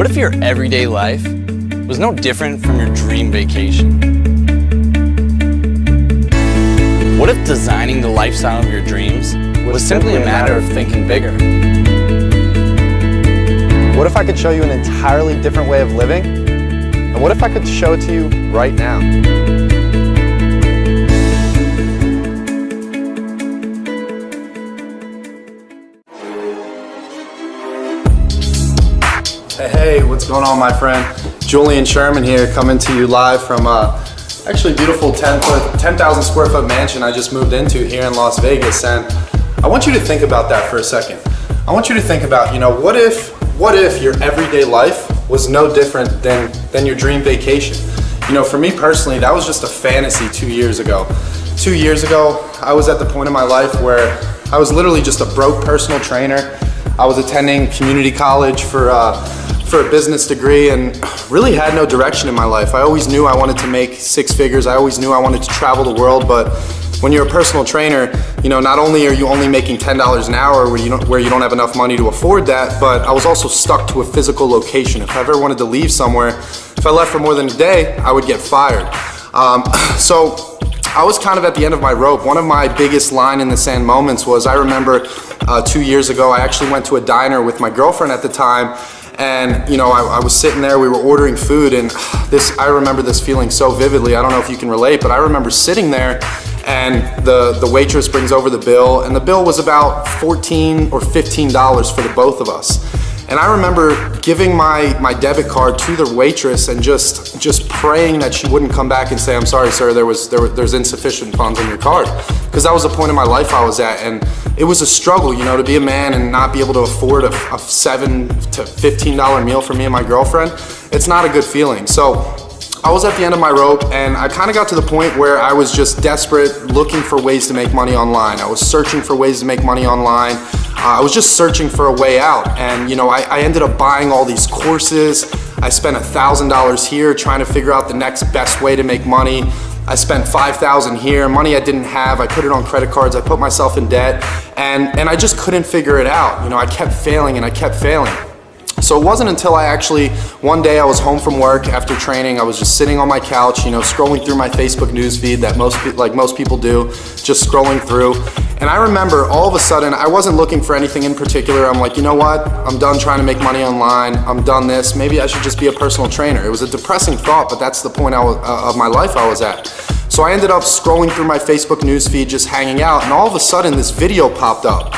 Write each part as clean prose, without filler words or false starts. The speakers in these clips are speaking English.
What if your everyday life was no different from your dream vacation? What if designing the lifestyle of your dreams was simply a matter of thinking bigger? What if I could show you an entirely different way of living? And what if I could show it to you right now? Hey, what's going on, my friend? Julian Sherman here, coming to you live from actually beautiful 10,000 square foot mansion I just moved into here in Las Vegas. And I want you to think about that for a second. I want you to think about, what if your everyday life was no different than your dream vacation? For me personally, that was just a fantasy 2 years ago. 2 years ago, I was at the point in my life where I was literally just a broke personal trainer. I was attending community college for a business degree and really had no direction in my life. I always knew I wanted to make six figures. I always knew I wanted to travel the world, but when you're a personal trainer, not only are you only making $10 an hour where you don't have enough money to afford that, but I was also stuck to a physical location. If I ever wanted to leave somewhere, if I left for more than a day, I would get fired. So I was kind of at the end of my rope. One of my biggest line in the sand moments was, I remember 2 years ago, I actually went to a diner with my girlfriend at the time. And I was sitting there, we were ordering food, and I remember this feeling so vividly. I don't know if you can relate, but I remember sitting there and the waitress brings over the bill, and the bill was about $14 or $15 for the both of us. And I remember giving my debit card to the waitress and just praying that she wouldn't come back and say, "I'm sorry, sir, there's insufficient funds on your card." Because that was the point in my life I was at, and it was a struggle, to be a man and not be able to afford a $7 to $15 meal for me and my girlfriend. It's not a good feeling. So I was at the end of my rope, and I kind of got to the point where I was just desperate, looking for ways to make money online. I was searching for ways to make money online. I was just searching for a way out, and I ended up buying all these courses. I spent $1,000 here trying to figure out the next best way to make money. I spent $5,000 here, money I didn't have. I put it on credit cards. I put myself in debt, and I just couldn't figure it out. I kept failing and I kept failing. So it wasn't until one day I was home from work after training. I was just sitting on my couch, scrolling through my Facebook news feed that most people do, just scrolling through. And I remember all of a sudden, I wasn't looking for anything in particular. I'm like, you know what? I'm done trying to make money online. I'm done this. Maybe I should just be a personal trainer. It was a depressing thought, but that's the point of my life I was at. So I ended up scrolling through my Facebook news feed, just hanging out, and all of a sudden this video popped up.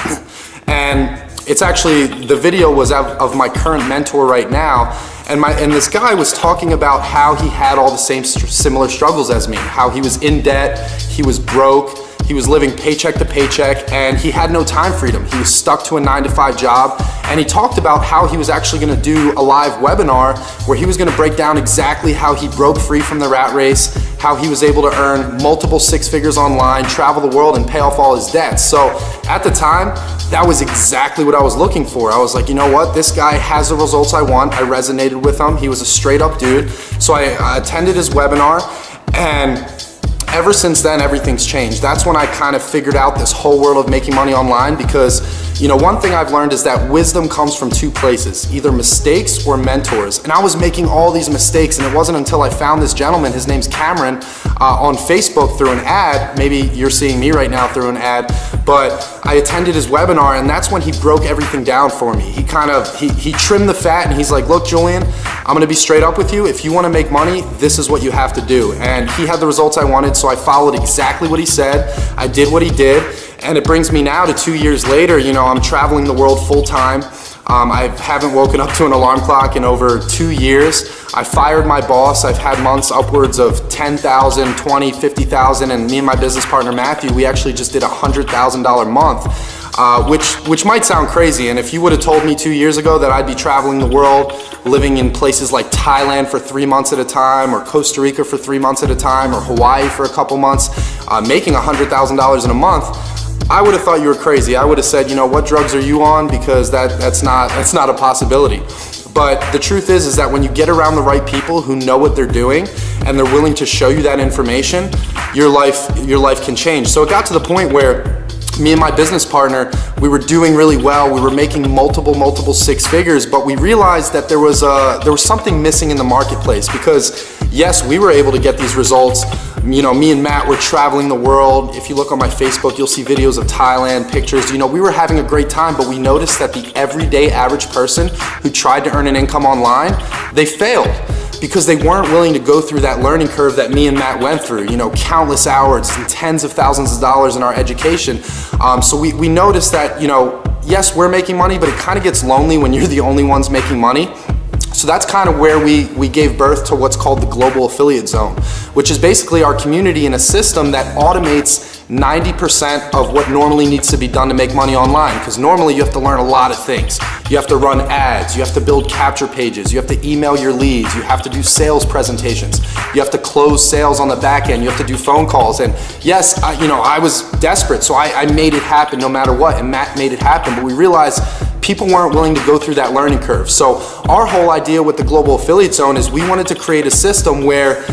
And it's actually, the video was of my current mentor right now, and this guy was talking about how he had all the same similar struggles as me, how he was in debt, he was broke, he was living paycheck to paycheck, and he had no time freedom. He was stuck to a 9-to-5 job, and he talked about how he was actually gonna do a live webinar where he was gonna break down exactly how he broke free from the rat race, how he was able to earn multiple six figures online, travel the world, and pay off all his debts. So at the time, that was exactly what I was looking for. I was like, you know what? This guy has the results I want. I resonated with him. He was a straight up dude. So I attended his webinar, and ever since then, everything's changed. That's when I kind of figured out this whole world of making money online, because one thing I've learned is that wisdom comes from two places, either mistakes or mentors. And I was making all these mistakes, and it wasn't until I found this gentleman, his name's Cameron, on Facebook through an ad. Maybe you're seeing me right now through an ad, but I attended his webinar, and that's when he broke everything down for me. He trimmed the fat, and he's like, "Look, Julian, I'm gonna be straight up with you. If you wanna make money, this is what you have to do." And he had the results I wanted, so I followed exactly what he said. I did what he did, and it brings me now to 2 years later. I'm traveling the world full time. I haven't woken up to an alarm clock in over 2 years. I fired my boss. I've had months upwards of 10,000, 20, 50,000, and me and my business partner Matthew, we actually just did a $100,000 month, which might sound crazy. And if you would have told me 2 years ago that I'd be traveling the world, living in places like Thailand for 3 months at a time, or Costa Rica for 3 months at a time, or Hawaii for a couple months, making $100,000 in a month, I would have thought you were crazy. I would have said, what drugs are you on? Because that's not a possibility. But the truth is that when you get around the right people who know what they're doing and they're willing to show you that information, your life can change. So it got to the point where me and my business partner, we were doing really well. We were making multiple six figures, but we realized that there was something missing in the marketplace, because yes, we were able to get these results. You know, me and Matt were traveling the world. If you look on my Facebook, you'll see videos of Thailand, pictures. You know, we were having a great time, but we noticed that the everyday average person who tried to earn an income online, they failed, because they weren't willing to go through that learning curve that me and Matt went through, you know, countless hours and tens of thousands of dollars in our education. So we noticed that, you know, yes, we're making money, but it kind of gets lonely when you're the only ones making money. So that's kind of where we gave birth to what's called the Global Affiliate Zone, which is basically our community in a system that automates 90% of what normally needs to be done to make money online. Because normally you have to learn a lot of things. You have to run ads, you have to build capture pages, you have to email your leads, you have to do sales presentations, you have to close sales on the back end, you have to do phone calls. And yes, I was desperate, so I made it happen no matter what, and Matt made it happen, but we realized people weren't willing to go through that learning curve. So our whole idea with the Global Affiliate Zone is we wanted to create a system where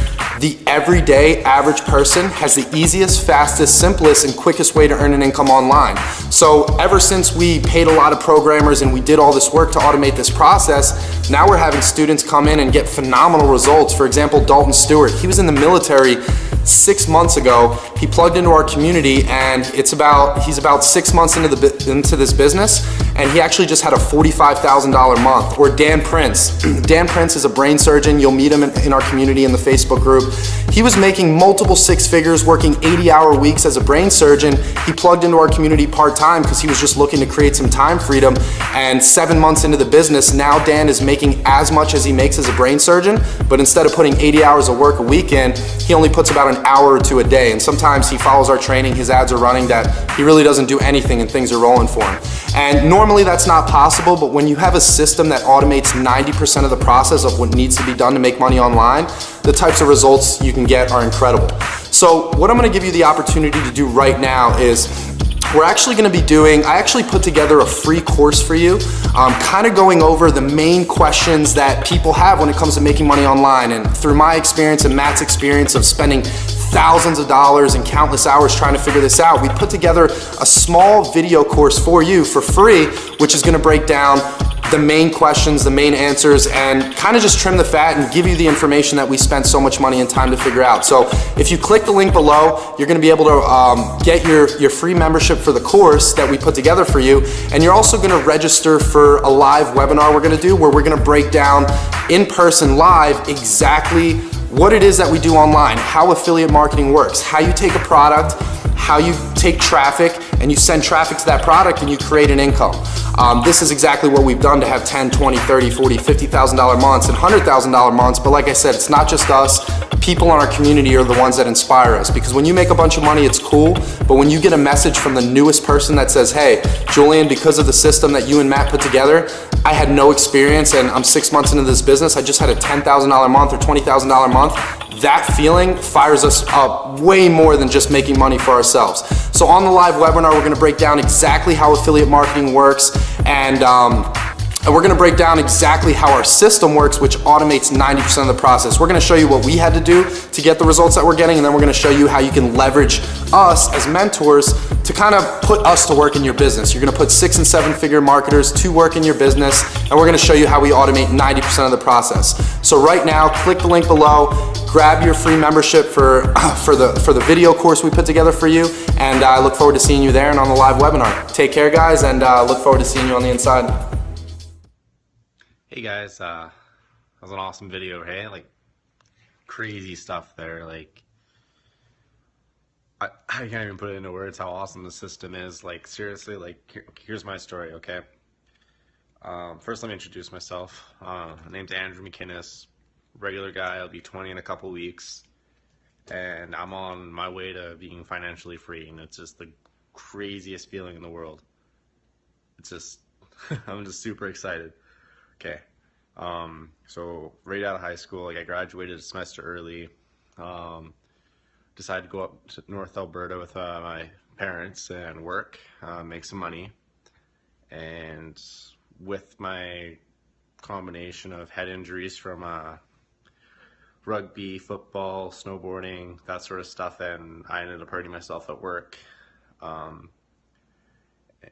the everyday average person has the easiest, fastest, simplest, and quickest way to earn an income online. So ever since we paid a lot of programmers and we did all this work to automate this process, now we're having students come in and get phenomenal results. For example, Dalton Stewart, he was in the military 6 months ago. He plugged into our community, and he's about 6 months into this business, and he actually just had a $45,000 month. Or Dan Prince. Dan Prince is a brain surgeon. You'll meet him in our community in the Facebook group. He was making multiple six figures, working 80-hour weeks as a brain surgeon. He plugged into our community part-time because he was just looking to create some time freedom. And 7 months into the business, now Dan is making as much as he makes as a brain surgeon, but instead of putting 80 hours of work a week in, he only puts about an hour or two a day. And sometimes he follows our training, his ads are running, that he really doesn't do anything and things are rolling for him. And normally that's not possible, but when you have a system that automates 90% of the process of what needs to be done to make money online, the types of results you can get are incredible. So what I'm gonna give you the opportunity to do right now is we're actually gonna be doing, I actually put together a free course for you, kind of going over the main questions that people have when it comes to making money online. And through my experience and Matt's experience of spending thousands of dollars and countless hours trying to figure this out, we put together a small video course for you for free, which is gonna break down the main questions, the main answers, and kind of just trim the fat and give you the information that we spent so much money and time to figure out. So if you click the link below, you're gonna be able to get your free membership for the course that we put together for you. And you're also gonna register for a live webinar we're gonna do, where we're gonna break down in person live exactly what it is that we do online, how affiliate marketing works, how you take a product, how you take traffic and you send traffic to that product and you create an income. This is exactly what we've done to have 10, 20, 30, 40, $50,000 months and $100,000 months. But like I said, it's not just us. People in our community are the ones that inspire us, because when you make a bunch of money, it's cool. But when you get a message from the newest person that says, hey, Julian, because of the system that you and Matt put together, I had no experience and I'm 6 months into this business, I just had a $10,000 month or $20,000 month, that feeling fires us up way more than just making money for ourselves. So on the live webinar, we're gonna break down exactly how affiliate marketing works, and we're gonna break down exactly how our system works, which automates 90% of the process. We're gonna show you what we had to do to get the results that we're getting, and then we're gonna show you how you can leverage us as mentors to kind of put us to work in your business. You're gonna put 6 and 7 figure marketers to work in your business, and we're gonna show you how we automate 90% of the process. So right now, click the link below, grab your free membership for the video course we put together for you, and I look forward to seeing you there and on the live webinar. Take care, guys, and look forward to seeing you on the inside. Hey guys, that was an awesome video, hey? Like, crazy stuff there. Like, I can't even put it into words how awesome the system is. Like, seriously, like, here's my story, okay? First, let me introduce myself. My name's Andrew McInnes, regular guy. I'll be 20 in a couple weeks, and I'm on my way to being financially free, and it's just the craziest feeling in the world. It's just, I'm just super excited. Okay, so right out of high school, like I graduated a semester early, decided to go up to North Alberta with my parents and work, make some money, and with my combination of head injuries from rugby, football, snowboarding, that sort of stuff, and I ended up hurting myself at work.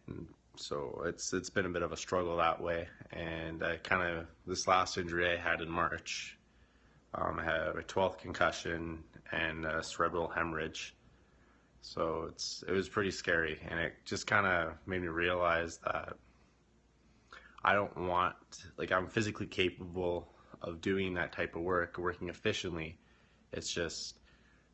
And so it's been a bit of a struggle that way. And I kind of, this last injury I had in March, I had a 12th concussion and a cerebral hemorrhage. So it was pretty scary, and it just kind of made me realize that I don't want, like, I'm physically capable of doing that type of work, working efficiently. It's just,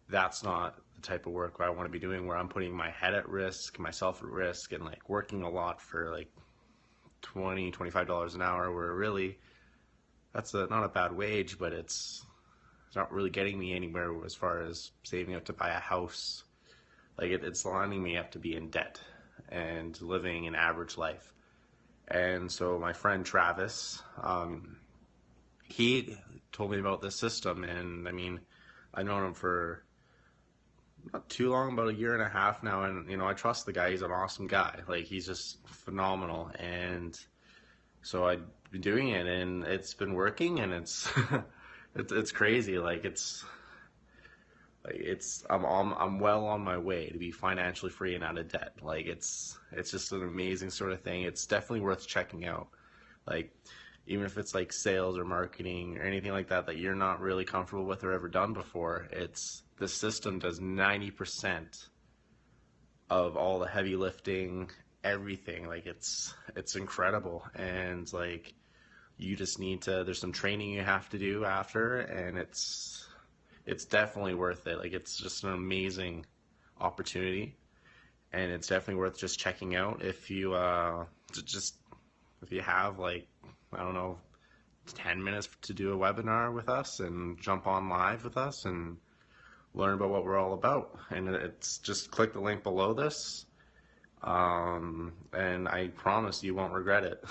that's not the type of work I want to be doing, where I'm putting my head at risk, myself at risk, and like working a lot for like $20-$25 an hour, where really that's not a bad wage, but it's not really getting me anywhere as far as saving up to buy a house. Like it's lining me up to be in debt and living an average life. And so my friend Travis, he told me about this system, and I mean, I've known him for not too long, about a year and a half now, and you know, I trust the guy. He's an awesome guy. Like, he's just phenomenal. And so I've been doing it, and it's been working, and it's it's crazy. I'm well on my way to be financially free and out of debt. Like, it's just an amazing sort of thing. It's definitely worth checking out. Like, even if it's like sales or marketing or anything like that that you're not really comfortable with or ever done before, the system does 90% of all the heavy lifting, everything. Like, it's incredible. And like, you just need to, there's some training you have to do after, and it's definitely worth it. Like, it's just an amazing opportunity, and it's definitely worth just checking out if you if you have, like, I don't know, 10 minutes to do a webinar with us and jump on live with us and learn about what we're all about. And it's just click the link below this, and I promise you won't regret it.